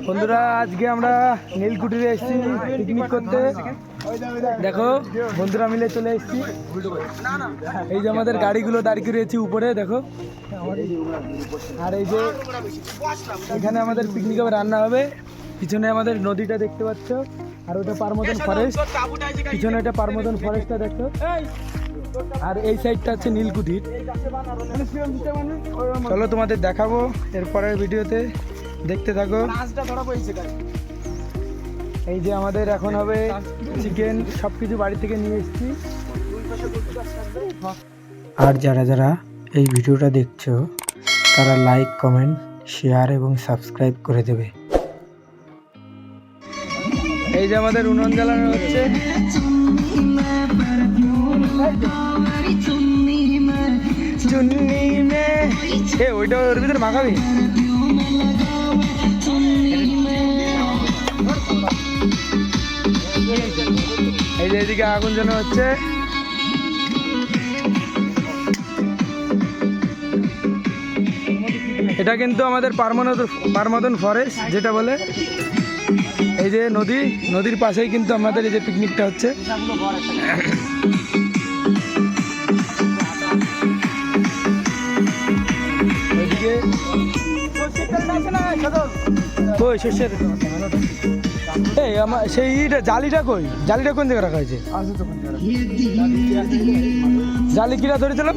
বন্ধুরা আজকে আমরা নীলকুঠিরে এসেছি পিকনিক করতে। দেখো বন্ধুরা মিলে চলে এসেছি। এই যে আমাদের গাড়িগুলো দাঁড় করিয়েছি উপরে দেখো। আর এই যে এখানে আমাদের পিকনিক হবে, রান্না হবে। পিছনে আমাদের নদীটা দেখতে পাচ্ছ, আর ওটা পারমদন ফরেস্ট। পিছনে এটা পারমদন ফরেস্টটা দেখো। আর এই সাইডটা হচ্ছে নীলকুঠির। চলো তোমাদের দেখাবো এরপরের ভিডিওতে, দেখতে থাকো। এই যে আমাদের এখন হবে চিকেন, সবকিছু বাড়ি থেকে নিয়ে এসেছি। আর যারা যারা এই ভিডিওটা দেখছো তারা লাইক, কমেন্ট, শেয়ার এবং সাবস্ক্রাইব করে দেবে। এই যে আমাদের উনুন জ্বালানো হচ্ছে। ওইটা ওর ভিতরে মাখাবি। এই যে এদিকে আগুন জ্বালানো হচ্ছে। এটা কিন্তু আমাদের পারমদন ফরেস্ট যেটা বলে। এই যে নদীর পাশেই কিন্তু আমাদের এই যে পিকনিকটা হচ্ছে। কই শস্যের এই আমার সেই জালিটা কই? জালিটা কোন জায়গায় রাখা হয়েছে? জালি কিরা ধরেছিলাম।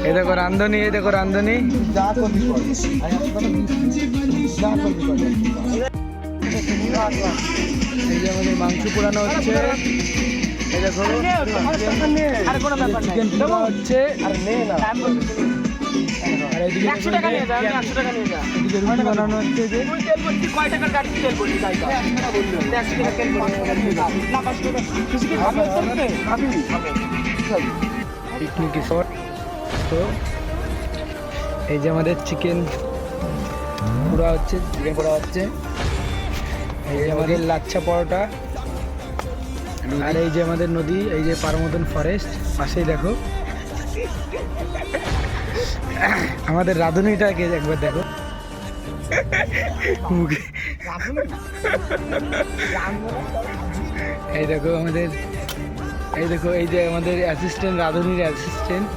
এই দেখো রান্ধনি, এই দেখো রান্ধনি। এই যে আমাদের মাংস পোড়ানো হচ্ছে। এই দেখো চিকেন পোড়া হচ্ছে। আর এদিকে রুটি বানানো হচ্ছে। যে পিকনিক স্পট। তো এই যে আমাদের চিকেন পোড়া হচ্ছে, এই যে আমাদের লাচ্ছা পরোটা। আর এই যে আমাদের নদী, এই যে পারমদন ফরেস্ট পাশেই দেখো। আমাদের রাঁধুনিটাকে একবার দেখো। এই দেখো আমাদের, এই দেখো এই যে আমাদের অ্যাসিস্ট্যান্ট, রাঁধুনির অ্যাসিস্ট্যান্ট।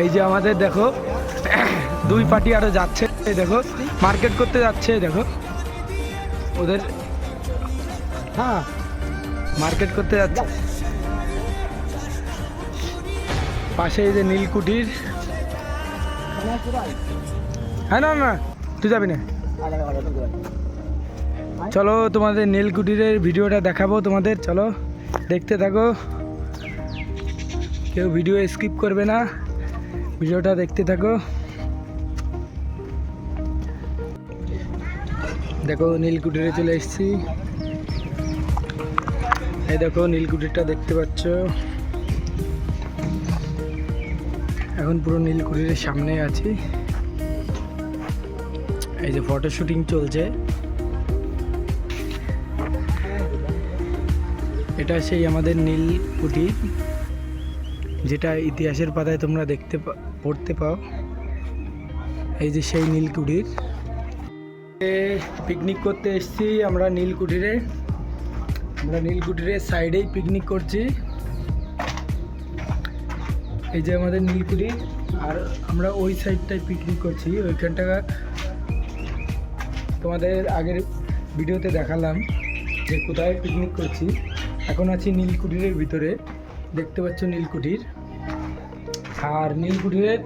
এই যে আমাদের দেখো দুই পার্টি আরো যাচ্ছে। এই দেখো মার্কেট করতে যাচ্ছে। দেখো ওদের, হ্যাঁ মার্কেট করতে যাচ্ছে। পাশে এই যে নীলকুঠির। হ্যাঁ না তুই যাবি না। চলো তোমাদের নীলকুঠিরের ভিডিওটা দেখাবো তোমাদের। চলো দেখতে থাকো, কেউ ভিডিও স্কিপ করবে না, ভিডিওটা দেখতে থাকো। দেখো নীলকুঠিরে চলে এসেছি। এই দেখো নীলকুঠিরটা দেখতে পাচ্ছ। এখন পুরো নীলকুঠিরের সামনে আছি। এই যে ফটো শুটিং চলছে। এটা সেই আমাদের নীলকুঠি, যেটা ইতিহাসের পাতায় তোমরা পড়তে পাও। এই যে সেই নীলকুঠির। পিকনিক করতে এসেছি আমরা নীলকুঠিরে। আমরা নীলকুঠিরের সাইডেই পিকনিক করছি। এই যে আমাদের নীলকুঠি, আর আমরা ওই সাইডটায় পিকনিক করছি। ওইখানটা তোমাদের আগের ভিডিওতে দেখালাম যে কোথায় পিকনিক করছি। এখন আছি নীলকুঠিরের ভিতরে, দেখতে পাচ্ছ নীলকুঠির। আর নীলকুঠিরের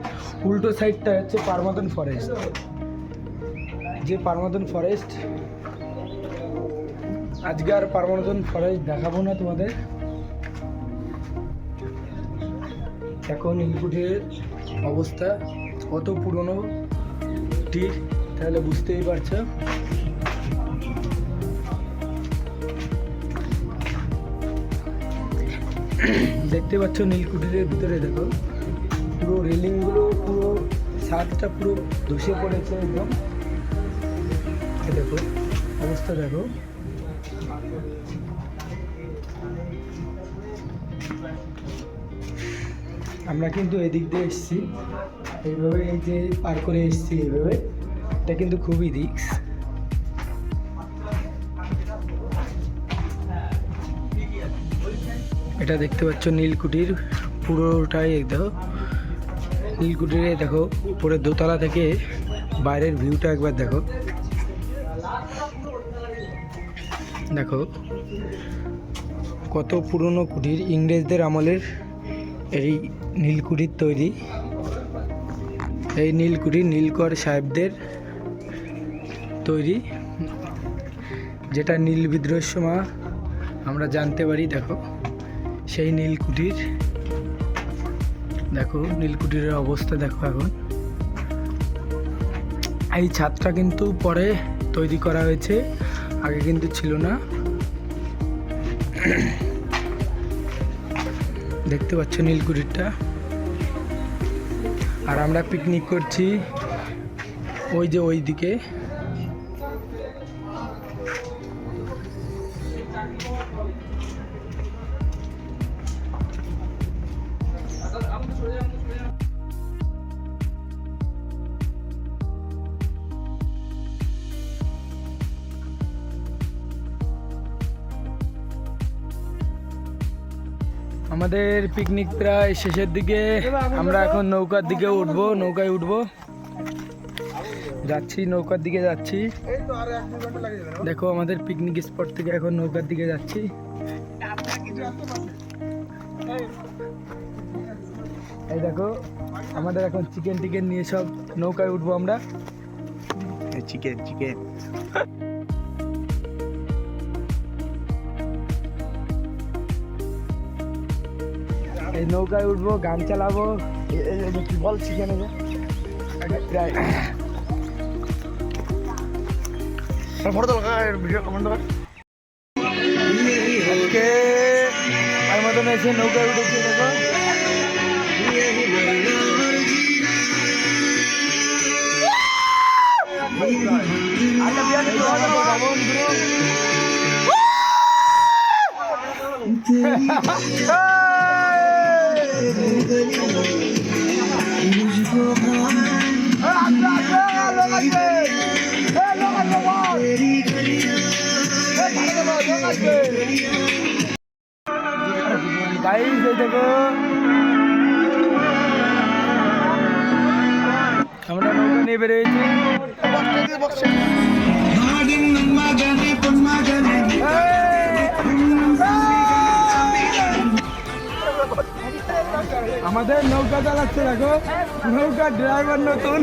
উল্টো সাইডটা হচ্ছে পারমদন ফরেস্ট। যে পারমদন ফরেস্ট, আজকে আর পারমদন ফরেস্ট দেখাবো না তোমাদের। এখন নীলকুঠির অবস্থা কত পুরনো ঠিক তাহলে বুঝতেই পারছো। দেখতে পাচ্ছ নীলকুঠিরের ভিতরে দেখো পুরো রেলিংগুলো, পুরো ছাদটা পুরো ধসে পড়েছে একদম। দেখো অবস্থা দেখো। আমরা কিন্তু এদিক দিয়ে এসেছি, এইভাবে এই যে পার করে এসেছি এইভাবে, এটা কিন্তু খুবই রিস্ক। এটা দেখতে পাচ্ছ নীলকুঠির পুরোটাই দেখো, নীলকুঠিরে দেখো উপরে দোতলা থেকে বাইরের ভিউটা একবার দেখো। দেখো কত পুরনো কুঠির, ইংরেজদের আমলের এই নীলকুঠির তৈরি। এই নীলকুঠি নীলকর সাহেবদের তৈরি, যেটা নীল বিদ্রোহের সময় আমরা জানতে পারি। দেখো সেই নীলকুঠির, দেখো নীলকুঠিরের অবস্থা দেখো এখন। এই ছাদটা কিন্তু পরে তৈরি করা হয়েছে, আগে কিন্তু ছিল না। দেখতে পাচ্ছ নীলকুঠিরটা। আর আমরা পিকনিক করছি ওই যে ওই দিকে। আমাদের পিকনিক প্রায় শেষের দিকে, আমরা এখন নৌকার দিকে উঠবো, নৌকায় উঠবো, যাচ্ছি নৌকার দিকে যাচ্ছি। দেখো আমাদের পিকনিক স্পট থেকে এখন নৌকার দিকে যাচ্ছি। এই দেখো আমাদের এখন চিকেন টিকেন নিয়ে সব নৌকায় উঠবো আমরা। চিকেন চিকেন এই নৌকায় উঠবো, গান চালাবো। কি বল চিকেন ফটো তো ভিডিও কমেন্ট কর। আজকে আমার মতন এসে নৌকায় উঠেছি। দেখো গাইস এই দেখো আমরা নৌকা নিয়ে বেরিয়েছি। আমাদের নৌকা চালাচ্ছে দেখো, নৌকার ড্রাইভার নতুন।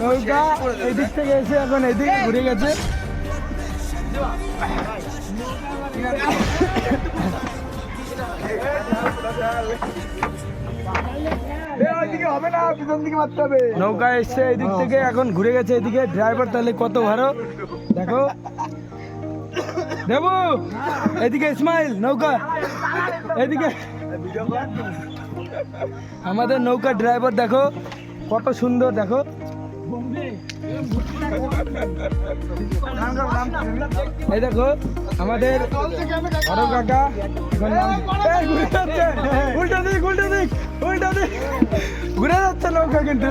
নৌকা এদিক থেকে এসে এখন এদিকে ঘুরে গেছে। নৌকা এসছে এদিক থেকে, এখন ঘুরে গেছে এদিকে। ড্রাইভার তাহলে কত ভালো দেখো। দেবু এদিকে, ইসমাইল নৌকা এদিকে। আমাদের নৌকা ড্রাইভার দেখো কত সুন্দর, দেখো এই দেখো আমাদের বড় কাকা এখন উল্টা দিক উল্টা দিক উল্টা দিক ঘুরে যাচ্ছে নৌকা। কিন্তু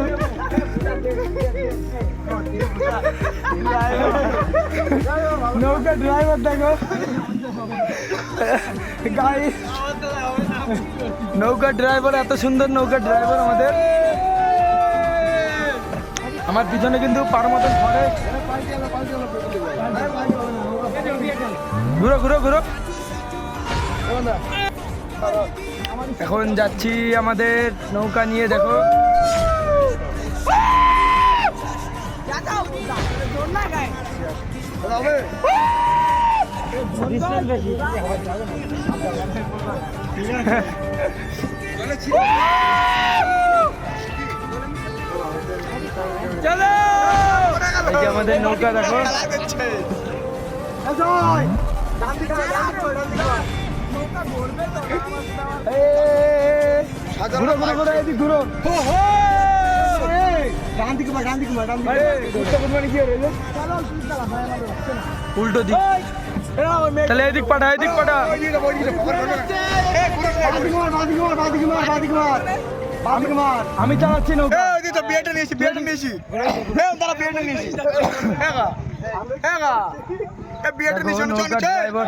নৌকা ড্রাইভার দেখো, গাড়ি নৌকা ড্রাইভার, এত সুন্দর নৌকা ড্রাইভার আমাদের। আমার পিছনে কিন্তু পার মতন ঘরে। ঘুরো ঘুরো ঘুরো। এখন যাচ্ছি আমাদের নৌকা নিয়ে। দেখো চলো, এই যে আমাদের নৌকা দেখো। ঘুরো ঘুরো ঘুরো, এদিক ঘুরো। আরে উল্টো কুরবানি কি হলো উল্টো দিক তাহলে এদিক পাঠা আমি চালাচ্ছি নৌকা বিয়েটা নিয়েছি নৌকার driver।